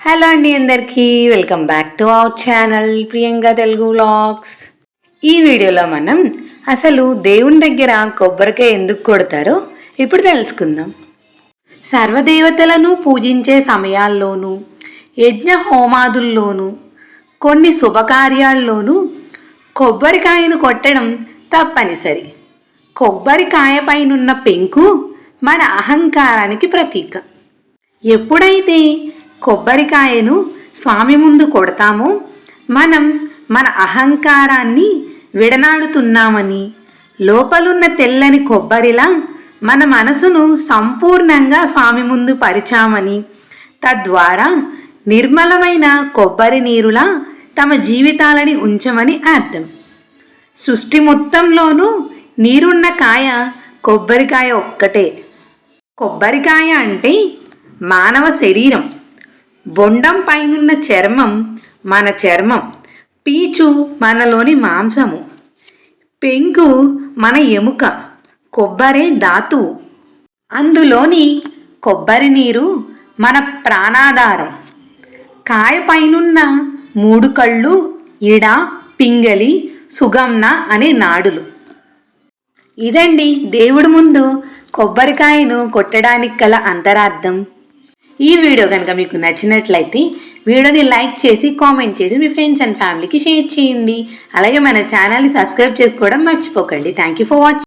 Hello అండి, అందరికీ welcome back to our channel Priyanka Telugu vlogs. ఈ వీడియోలో మనం అసలు దేవుని దగ్గర కొబ్బరికాయ ఎందుకు కొడతారో ఇప్పుడు తెలుసుకుందాం. సర్వదేవతలను పూజించే సమయాల్లోనూ, యజ్ఞ హోమాదుల్లోనూ, కొన్ని శుభకార్యాల్లోనూ కొబ్బరికాయను కొట్టడం తప్పనిసరి. కొబ్బరికాయ పైనున్న పెంకు మన అహంకారానికి ప్రతీక. ఎప్పుడైతే కొబ్బరికాయను స్వామి ముందు కొడతామో మనం మన అహంకారాన్ని విడనాడుతున్నామని, లోపలున్న తెల్లని కొబ్బరిలా మన మనసును సంపూర్ణంగా స్వామి ముందు పరిచామని, తద్వారా నిర్మలమైన కొబ్బరి నీరులా తమ జీవితాలని ఉంచమని అర్థం. సృష్టి మొత్తంలోనూ నీరున్న కాయ కొబ్బరికాయ ఒక్కటే. కొబ్బరికాయ అంటే మానవ శరీరం. బొండం పైనున్న చర్మం మన చర్మం, పీచు మనలోని మాంసము, పెంకు మన ఎముక, కొబ్బరే ధాతువు. అందులోని కొబ్బరి నీరు మన ప్రాణాధారం. కాయ పైనున్న 3 కళ్ళు ఇడ, పింగళి, సుగమ్న అనే నాడులు. ఇదండి దేవుడి ముందు కొబ్బరికాయను కొట్టడానికి గల అంతరార్థం. ఈ వీడియో కనుక మీకు నచ్చినట్లయితే వీడియోని లైక్ చేసి, కామెంట్ చేసి మీ ఫ్రెండ్స్ అండ్ ఫ్యామిలీకి షేర్ చేయండి. అలాగే మన ఛానల్ని సబ్స్క్రైబ్ చేసుకోవడం మర్చిపోకండి. Thank you for watching.